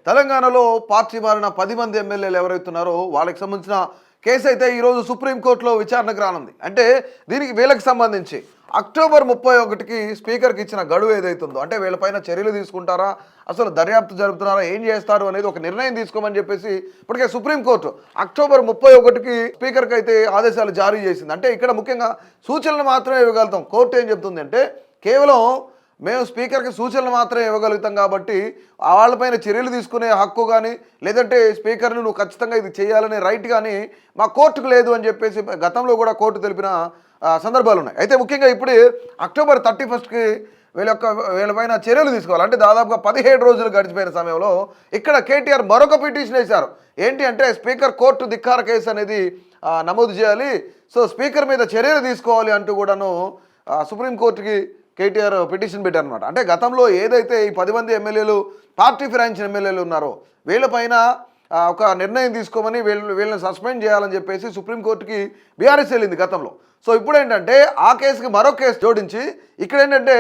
తెలంగాణలో పార్టీ మారిన 10 మంది ఎమ్మెల్యేలు ఎవరైతున్నారో వాళ్ళకి సంబంధించిన కేసు అయితే ఈరోజు సుప్రీంకోర్టులో విచారణకు రానుంది. అంటే దీనికి వీళ్ళకి సంబంధించి అక్టోబర్ 31కి స్పీకర్కి ఇచ్చిన గడువు ఏదైతుందో, అంటే వీళ్ళపైన చర్యలు తీసుకుంటారా, అసలు దర్యాప్తు జరుపుతున్నారా, ఏం చేస్తారు అనేది ఒక నిర్ణయం తీసుకోమని చెప్పేసి ఇప్పటికే సుప్రీంకోర్టు అక్టోబర్ 31కి స్పీకర్కి అయితే ఆదేశాలు జారీ చేసింది. అంటే ఇక్కడ ముఖ్యంగా సూచనలు మాత్రమే ఇవ్వగలుగుతాం. కోర్టు ఏం చెప్తుంది అంటే కేవలం మేము స్పీకర్కి సూచనలు మాత్రమే ఇవ్వగలుగుతాం కాబట్టి వాళ్ళపైన చర్యలు తీసుకునే హక్కు కానీ లేదంటే స్పీకర్ని నువ్వు ఖచ్చితంగా ఇది చేయాలనే రైట్ కానీ మా కోర్టుకు లేదు అని చెప్పేసి గతంలో కూడా కోర్టు తెలిపిన సందర్భాలు ఉన్నాయి. అయితే ముఖ్యంగా ఇప్పుడు అక్టోబర్ 31కి వీళ్ళపైన చర్యలు తీసుకోవాలి. అంటే దాదాపుగా 17 రోజులు గడిచిపోయిన సమయంలో ఇక్కడ కేటీఆర్ మరొక పిటిషన్ వేశారు. ఏంటి అంటే స్పీకర్ కోర్టు ధిక్కార కేసు అనేది నమోదు చేయాలి, సో స్పీకర్ మీద చర్యలు తీసుకోవాలి అంటూ కూడాను సుప్రీంకోర్టుకి కేటీఆర్ పిటిషన్ పెట్టారనమాట. అంటే గతంలో ఏదైతే ఈ 10 మంది ఎమ్మెల్యేలు పార్టీ ఫిరాయించిన ఎమ్మెల్యేలు ఉన్నారో వీళ్ళపైన ఒక నిర్ణయం తీసుకోమని వీళ్ళని సస్పెండ్ చేయాలని చెప్పేసి సుప్రీంకోర్టుకి బీఆర్ఎస్ వెళ్ళింది గతంలో. సో ఇప్పుడు ఏంటంటే ఆ కేసుకి మరో కేసు జోడించి ఇక్కడ ఏంటంటే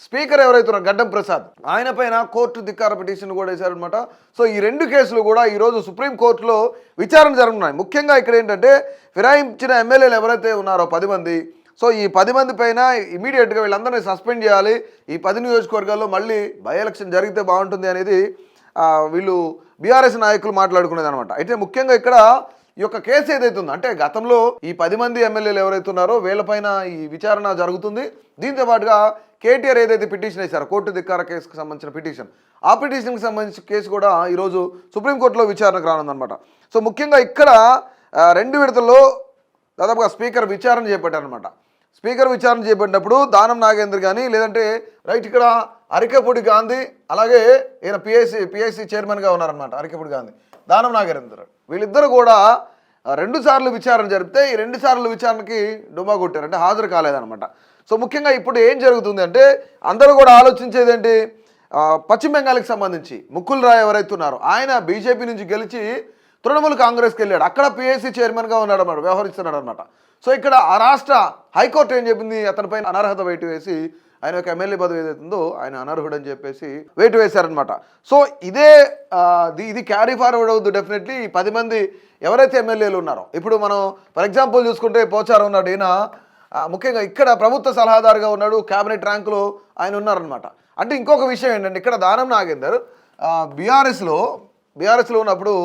స్పీకర్ ఎవరైతున్నారు గడ్డం ప్రసాద్, ఆయన పైన కోర్టు ధిక్కార పిటిషన్ కూడా వేశారనమాట. సో ఈ రెండు కేసులు కూడా ఈరోజు సుప్రీంకోర్టులో విచారణ జరుగుతున్నాయి. ముఖ్యంగా ఇక్కడ ఏంటంటే ఫిరాయించిన ఎమ్మెల్యేలు ఎవరైతే ఉన్నారో 10 మంది, సో ఈ 10 మంది పైన ఇమీడియట్గా వీళ్ళందరినీ సస్పెండ్ చేయాలి. ఈ 10 నియోజకవర్గాల్లో మళ్ళీ బై ఎలక్షన్ జరిగితే బాగుంటుంది అనేది వీళ్ళు బీఆర్ఎస్ నాయకులు మాట్లాడుకునేది అనమాట. అయితే ముఖ్యంగా ఇక్కడ ఈ యొక్క కేసు ఏదైతే ఉందో, అంటే గతంలో ఈ 10 మంది ఎమ్మెల్యేలు ఎవరైతే ఉన్నారో వీళ్ళపైన ఈ విచారణ జరుగుతుంది. దీంతో పాటుగా కేటీఆర్ ఏదైతే పిటిషన్ వేశారో కోర్టు ధిక్కార కేసుకు సంబంధించిన పిటిషన్, ఆ పిటిషన్కి సంబంధించిన కేసు కూడా ఈరోజు సుప్రీంకోర్టులో విచారణకు రానుందనమాట. సో ముఖ్యంగా ఇక్కడ 2 విడతల్లో దాదాపుగా స్పీకర్ విచారణ చేపట్టారనమాట. స్పీకర్ విచారణ చేపట్టినప్పుడు దానం నాగేంద్ర కానీ లేదంటే రైట్ ఇక్కడ అరికపూడి గాంధీ, అలాగే ఈయన పిఐసి చైర్మన్గా ఉన్నారనమాట అరికపూడి గాంధీ, దానం నాగేంద్ర, వీళ్ళిద్దరు కూడా 2 సార్లు విచారణ జరిపితే ఈ 2 సార్లు విచారణకి డుమ్మా కొట్టారు, అంటే హాజరు కాలేదనమాట. సో ముఖ్యంగా ఇప్పుడు ఏం జరుగుతుంది అంటే అందరూ కూడా ఆలోచించేది ఏంటి, పశ్చిమ బెంగాల్కి సంబంధించి ముకుల్ రాయ్ ఎవరైతే ఉన్నారో ఆయన బీజేపీ నుంచి గెలిచి తృణమూల్ కాంగ్రెస్కి వెళ్ళాడు, అక్కడ పిఐసి చైర్మన్గా ఉన్నాడు అన్నమాట, వ్యవహరిస్తున్నాడు అనమాట. సో ఇక్కడ ఆ రాష్ట్ర హైకోర్టు ఏం చెప్పింది, అతనిపైన అనర్హత వేటు వేసి ఆయన యొక్క ఎమ్మెల్యే పదవి ఏదైతుందో ఆయన అనర్హుడు అని చెప్పేసి వేటు వేశారనమాట. సో ఇది క్యారీ ఫార్వర్డ్ అవుతుంది డెఫినెట్లీ. ఈ 10 మంది ఎవరైతే ఎమ్మెల్యేలు ఉన్నారో, ఇప్పుడు మనం ఫర్ ఎగ్జాంపుల్ చూసుకుంటే పోచారం ఉన్నాడు, ఈయన ముఖ్యంగా ఇక్కడ ప్రభుత్వ సలహాదారుగా ఉన్నాడు, క్యాబినెట్ ర్యాంకులో ఆయన ఉన్నారనమాట. అంటే ఇంకొక విషయం ఏంటంటే ఇక్కడ దానం నాగేందర్ బీఆర్ఎస్లో ఉన్నప్పుడు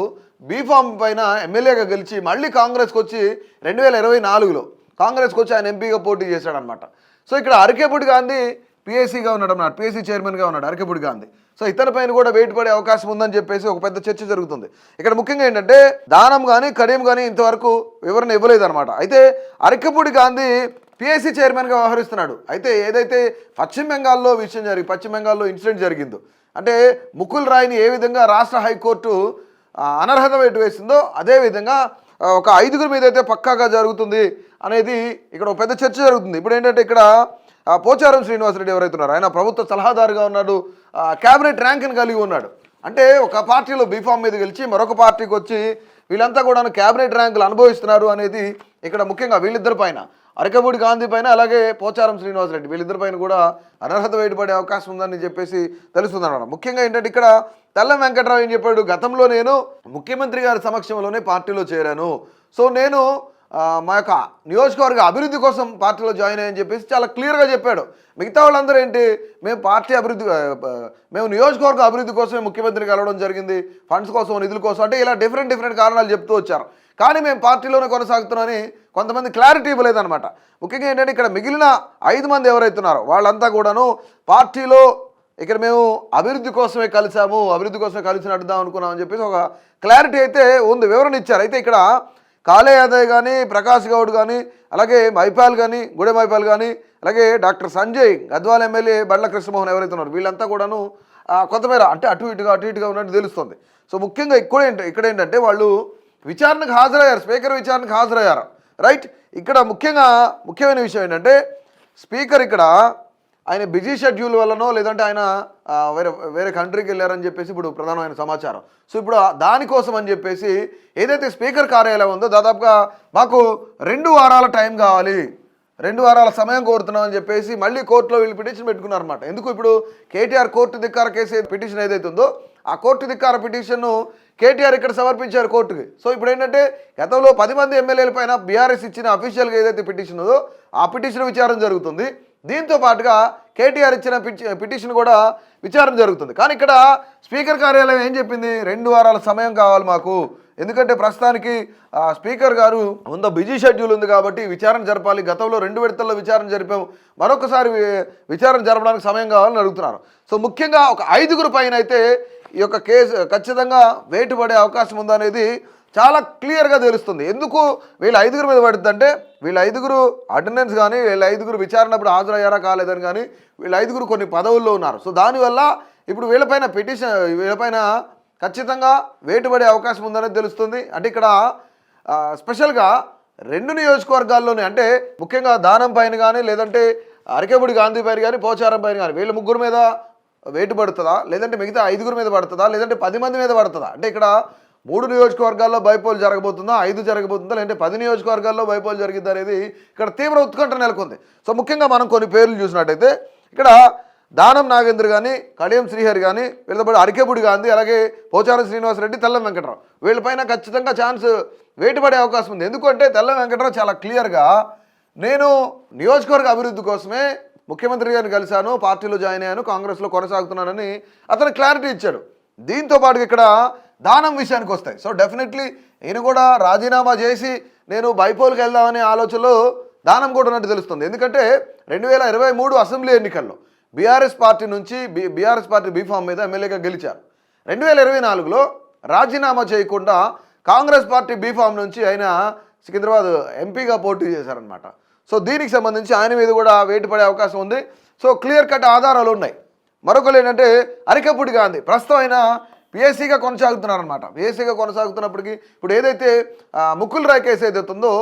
బీఫామ్ పైన ఎమ్మెల్యేగా గెలిచి మళ్ళీ కాంగ్రెస్కి వచ్చి 2024లో కాంగ్రెస్కి వచ్చి ఆయన ఎంపీగా పోటీ చేశాడనమాట. సో ఇక్కడ అరికెపూడి గాంధీ పిఎస్సీగా ఉన్నాడు అన్నమాట, పిఎస్సీ చైర్మన్గా ఉన్నాడు అరికెపూడి గాంధీ. సో ఇతని పైన కూడా వెయిట్ పడే అవకాశం ఉందని చెప్పేసి ఒక పెద్ద చర్చ జరుగుతుంది. ఇక్కడ ముఖ్యంగా ఏంటంటే దానం కానీ కడియం కానీ ఇంతవరకు వివరణ ఇవ్వలేదన్నమాట. అయితే అరికెపూడి గాంధీ పిఎస్సీ చైర్మన్గా వ్యవహరిస్తున్నాడు. అయితే ఏదైతే పశ్చిమ బెంగాల్లో ఇన్సిడెంట్ జరిగిందో, అంటే ముకుల్ రాయ్ని ఏ విధంగా రాష్ట్ర హైకోర్టు అనర్హత వేటు వేసిందో అదేవిధంగా ఒక 5గురి మీద అయితే పక్కాగా జరుగుతుంది అనేది ఇక్కడ ఒక పెద్ద చర్చ జరుగుతుంది. ఇప్పుడు ఏంటంటే ఇక్కడ పోచారం శ్రీనివాసరెడ్డి ఎవరైతున్నారో ఆయన ప్రభుత్వ సలహాదారుగా ఉన్నాడు, క్యాబినెట్ ర్యాంక్ని కలిగి ఉన్నాడు. అంటే ఒక పార్టీలో బీఫామ్ మీద గెలిచి మరొక పార్టీకి వచ్చి వీళ్ళంతా కూడా క్యాబినెట్ ర్యాంకులు అనుభవిస్తున్నారు అనేది ఇక్కడ ముఖ్యంగా వీళ్ళిద్దరి పైన, అరికపూడి గాంధీ పైన అలాగే పోచారం శ్రీనివాసరెడ్డి వీళ్ళిద్దరి పైన కూడా అనర్హత వేటుపడే అవకాశం ఉందని చెప్పేసి తెలుస్తుంది అన్నమాట. ముఖ్యంగా ఏంటంటే ఇక్కడ తెల్లం వెంకట్రావు ఏం చెప్పాడు, గతంలో నేను ముఖ్యమంత్రి గారి సమక్షంలోనే పార్టీలో చేరాను, సో నేను మా యొక్క నియోజకవర్గ అభివృద్ధి కోసం పార్టీలో జాయిన్ అయ్యని చెప్పేసి చాలా క్లియర్గా చెప్పాడు. మిగతా వాళ్ళందరూ ఏంటి, మేము నియోజకవర్గ అభివృద్ధి కోసమే ముఖ్యమంత్రి కలవడం జరిగింది, ఫండ్స్ కోసం నిధుల కోసం, అంటే ఇలా డిఫరెంట్ కారణాలు చెప్తూ వచ్చారు. కానీ మేము పార్టీలోనే కొనసాగుతున్నామని కొంతమంది క్లారిటీ ఇవ్వలేదన్నమాట. ముఖ్యంగా ఏంటంటే ఇక్కడ మిగిలిన 5 మంది ఎవరైతున్నారో వాళ్ళంతా కూడాను పార్టీలో ఇక్కడ మేము అభివృద్ధి కోసమే కలిసి నడుద్దాం అనుకున్నామని చెప్పేసి ఒక క్లారిటీ అయితే ఉంది, వివరణ ఇచ్చారు. అయితే ఇక్కడ కాళే యాదవ్ కానీ, ప్రకాష్ గౌడ్ కానీ, అలాగే గుడే మైపాల్ కానీ, అలాగే డాక్టర్ సంజయ్, గద్వాల ఎమ్మెల్యే బండ్ల కృష్ణమోహన్ ఎవరైతే ఉన్నారు వీళ్ళంతా కూడాను కొంతమేర అంటే అటు ఇటుగా ఉన్నట్టు తెలుస్తుంది. సో ముఖ్యంగా ఇక్కడ ఏంటంటే వాళ్ళు విచారణకు హాజరయ్యారు, స్పీకర్ విచారణకు హాజరయ్యారు, రైట్. ఇక్కడ ముఖ్యమైన విషయం ఏంటంటే స్పీకర్ ఇక్కడ ఆయన బిజీ షెడ్యూల్ వల్లనో లేదంటే ఆయన వేరే కంట్రీకి వెళ్ళారని చెప్పేసి ఇప్పుడు ప్రధానమైన సమాచారం. సో ఇప్పుడు దానికోసం అని చెప్పేసి ఏదైతే స్పీకర్ కార్యాలయం ఉందో దాదాపుగా మాకు 2 వారాల టైం కావాలి, 2 వారాల సమయం కోరుతున్నామని చెప్పేసి మళ్ళీ కోర్టులో వీళ్ళు పిటిషన్ పెట్టుకున్నారన్నమాట. ఎందుకు ఇప్పుడు కేటీఆర్ కోర్టు ధిక్కార కేసు పిటిషన్ ఏదైతే ఉందో ఆ కోర్టు ధిక్కార పిటిషన్ను కేటీఆర్ ఇక్కడ సమర్పించారు కోర్టుకి. సో ఇప్పుడు ఏంటంటే గతంలో 10 మంది ఎమ్మెల్యేల పైన బీఆర్ఎస్ ఇచ్చిన అఫీషియల్గా ఏదైతే పిటిషన్ ఉందో ఆ పిటిషన్ విచారణ జరుగుతుంది. దీంతో పాటుగా కేటీఆర్ ఇచ్చిన పిటిషన్ కూడా విచారణ జరుగుతుంది. కానీ ఇక్కడ స్పీకర్ కార్యాలయం ఏం చెప్పింది, 2 వారాల సమయం కావాలి మాకు, ఎందుకంటే ప్రస్తుతానికి స్పీకర్ గారు ముందు బిజీ షెడ్యూల్ ఉంది కాబట్టి విచారణ జరపాలి. గతంలో 2 విడతల్లో విచారణ జరిపాము, మరొకసారి విచారణ జరపడానికి సమయం కావాలని అడుగుతున్నారు. సో ముఖ్యంగా ఒక 5గురు పైన అయితే ఈ యొక్క కేసు ఖచ్చితంగా వేటు పడే అవకాశం ఉందనేది చాలా క్లియర్గా తెలుస్తుంది. ఎందుకు వీళ్ళ 5గురు మీద పడుతుందంటే వీళ్ళ 5గురు అటెండెన్స్ కానీ వీళ్ళ 5గురు విచారణప్పుడు హాజరయ్యారా కాలేదని కానీ వీళ్ళ 5గురు కొన్ని పదవుల్లో ఉన్నారు. సో దానివల్ల ఇప్పుడు వీళ్ళపైన ఖచ్చితంగా వేటుపడే అవకాశం ఉందనేది తెలుస్తుంది. అంటే ఇక్కడ స్పెషల్గా 2 నియోజకవర్గాల్లోనే అంటే ముఖ్యంగా దానం పైన కానీ లేదంటే అరకేబుడి గాంధీ పైన కానీ పోచారం పైన కానీ వీళ్ళ 3 మీద వేటు పడుతుందా, లేదంటే మిగతా 5గురు మీద పడుతుందా, లేదంటే 10 మంది మీద పడుతుందా? అంటే ఇక్కడ 3 నియోజకవర్గాల్లో బైపోల్ జరగబోతుందా, 5 జరగబోతుందా, లేదంటే 10 నియోజకవర్గాల్లో బైపోల్ జరిగిద్ది అనేది ఇక్కడ తీవ్ర ఉత్కంఠ నెలకొంది. సో ముఖ్యంగా మనం కొన్ని పేర్లు చూసినట్టయితే ఇక్కడ దానం నాగేంద్ర కానీ కడియం శ్రీహరి కానీ వీళ్ళతో పాటు అరకేబుడి గాంధీ అలాగే పోచారం శ్రీనివాసరెడ్డి తెల్లం వెంకటరావు వీళ్ళపైన ఖచ్చితంగా ఛాన్స్ వేటుపడే అవకాశం ఉంది. ఎందుకంటే తెల్లం వెంకటరావు చాలా క్లియర్గా నేను నియోజకవర్గ అభివృద్ధి కోసమే ముఖ్యమంత్రి గారిని కలిశాను, పార్టీలో జాయిన్ అయ్యాను, కాంగ్రెస్లో కొనసాగుతున్నానని అతను క్లారిటీ ఇచ్చాడు. దీంతో పాటు ఇక్కడ దానం విషయానికి వస్తాయి. సో డెఫినెట్లీ ఈయన కూడా రాజీనామా చేసి నేను బైపోల్కి వెళ్దామనే ఆలోచనలో దానం కూడా ఉన్నట్టు తెలుస్తుంది. ఎందుకంటే 2023 అసెంబ్లీ ఎన్నికల్లో బీఆర్ఎస్ పార్టీ బీఫామ్ మీద ఎమ్మెల్యేగా గెలిచారు. 2024లో రాజీనామా చేయకుండా కాంగ్రెస్ పార్టీ బీఫామ్ నుంచి ఆయన సికింద్రాబాద్ ఎంపీగా పోటీ చేశారనమాట. సో దీనికి సంబంధించి ఆయన మీద కూడా వేటు పడే అవకాశం ఉంది. సో క్లియర్ కట్ ఆధారాలు ఉన్నాయి. మరొకరు ఏంటంటే అరకేబుడి గాంధీ ప్రస్తుతం ఆయన పిఎస్సీగా కొనసాగుతున్నారనమాట. పిఎస్సీగా కొనసాగుతున్నప్పటికీ ఇప్పుడు ఏదైతే ముకుల్ రాయ్ కేసు ఏదైతే ఉందో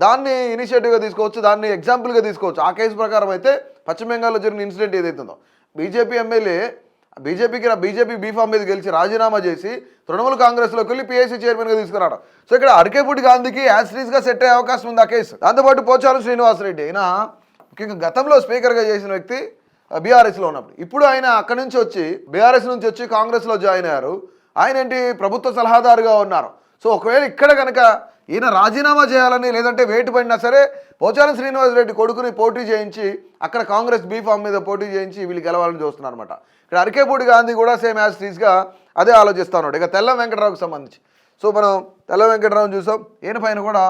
దాన్ని ఇనిషియేటివ్గా తీసుకోవచ్చు, దాన్ని ఎగ్జాంపుల్గా తీసుకోవచ్చు. ఆ కేసు ప్రకారం అయితే పశ్చిమ బెంగాల్లో జరిగిన ఇన్సిడెంట్ ఏదైతే ఉందో బీజేపీ ఎమ్మెల్యే బీజేపీ బీఫామ్ మీద గెలిచి రాజీనామా చేసి తృణమూల్ కాంగ్రెస్లోకి వెళ్ళి పిఎస్సీ చైర్మన్గా తీసుకురావడం. సో ఇక్కడ అరకేబుడి గాంధీకి యాస్ట్రీస్గా సెట్ అయ్యే అవకాశం ఉంది ఆ కేసు. దాంతోపాటు పోచారం శ్రీనివాసరెడ్డి అయినా ముఖ్యంగా గతంలో స్పీకర్గా చేసిన వ్యక్తి బీఆర్ఎస్లో ఉన్నప్పుడు ఇప్పుడు ఆయన అక్కడి నుంచి వచ్చి బీఆర్ఎస్ నుంచి వచ్చి కాంగ్రెస్లో జాయిన్ అయ్యారు. ఆయన ఏంటి ప్రభుత్వ సలహాదారుగా ఉన్నారు. సో ఒకవేళ ఇక్కడ కనుక ఈయన రాజీనామా చేయాలని లేదంటే వేటు పడినా సరే పోచారం శ్రీనివాసరెడ్డి కొడుకుని పోటీ చేయించి అక్కడ కాంగ్రెస్ బీఫామ్ మీద పోటీ చేయించి వీళ్ళు గెలవాలని చూస్తున్నారు అనమాట. ఇక్కడ అరకేబుడి గాంధీ కూడా సేమ్ యాస్ట్రీస్గా అదే ఆలోచిస్తూ ఉన్నాడు. ఇక తెల్లం వెంకటరావుకి సంబంధించి సో మనం తెల్లం వెంకటరావుని చూసాం. ఈయన పైన కూడా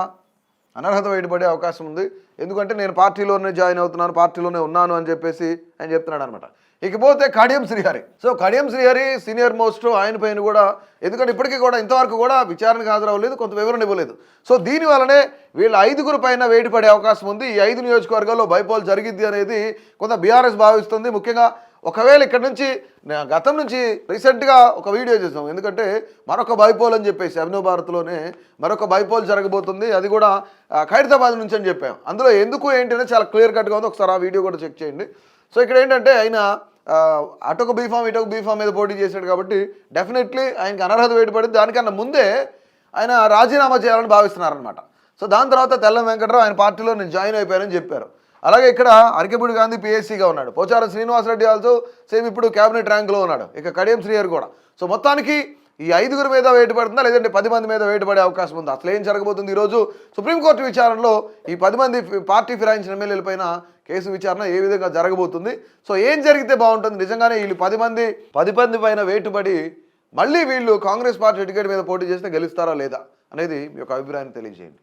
అనర్హత వేటుపడే అవకాశం ఉంది. ఎందుకంటే నేను పార్టీలోనే జాయిన్ అవుతున్నాను, పార్టీలోనే ఉన్నాను అని చెప్పేసి ఆయన చెప్తున్నాడు అనమాట. ఇకపోతే Kadiyam Srihari. So Kadiyam Srihari senior most, ఆయన పైన కూడా ఎందుకంటే ఇప్పటికీ కూడా ఇంతవరకు కూడా విచారణకు హాజరవ్వలేదు, కొంత వివరణ ఇవ్వలేదు. సో దీనివల్లనే వీళ్ళ 5గురు పైన వేటు పడే అవకాశం ఉంది. ఈ 5 నియోజకవర్గాల్లో బైపోల్ జరిగిద్ది అనేది కొంత బీఆర్ఎస్ భావిస్తుంది. ముఖ్యంగా ఒకవేళ ఇక్కడ నుంచి గతం నుంచి రీసెంట్గా ఒక వీడియో చేసాం, ఎందుకంటే మరొక బైపోల్ అని చెప్పేసి అభినవ్ భారత్లోనే మరొక బైపోల్ జరగబోతుంది, అది కూడా ఖైరతాబాద్ నుంచి అని చెప్పాం. అందులో ఎందుకు ఏంటి అనేది చాలా క్లియర్ కట్గా ఉంది, ఒకసారి ఆ వీడియో కూడా చెక్ చేయండి. సో ఇక్కడ ఏంటంటే ఆయన అటొక బీఫామ్ ఇటొక బీఫామ్ మీద పోటీ చేశాడు కాబట్టి డెఫినెట్లీ ఆయనకి అనర్హత వేటు పడింది. దానికన్నా ముందే ఆయన రాజీనామా చేయాలని భావిస్తున్నారనమాట. సో దాని తర్వాత తెల్లం వెంకటరావు ఆయన పార్టీలో నేను జాయిన్ అయిపోయానని చెప్పారు. అలాగే ఇక్కడ అరకేబుడి గాంధీ పిఎస్సీగా ఉన్నాడు. పోచారం శ్రీనివాసరెడ్డి ఆల్సో సేమ్ ఇప్పుడు క్యాబినెట్ ర్యాంక్లో ఉన్నాడు. ఇక కడియం శ్రీహరి కూడా. సో మొత్తానికి ఈ 5గురు మీద వేటు పడుతుందా లేదంటే 10 మంది మీద వేటు పడే అవకాశం ఉంది. అసలు ఏం జరగబోతుంది ఈరోజు సుప్రీంకోర్టు విచారణలో ఈ 10 మంది పార్టీ ఫిరాయించిన ఎమ్మెల్యేల పైన కేసు విచారణ ఏ విధంగా జరగబోతుంది, సో ఏం జరిగితే బాగుంటుంది, నిజంగానే వీళ్ళు 10 మంది పైన వేటుపడి మళ్ళీ వీళ్ళు కాంగ్రెస్ పార్టీ టికెట్ మీద పోటీ చేస్తే గెలుస్తారా లేదా అనేది మీ యొక్క అభిప్రాయాన్ని తెలియజేయండి.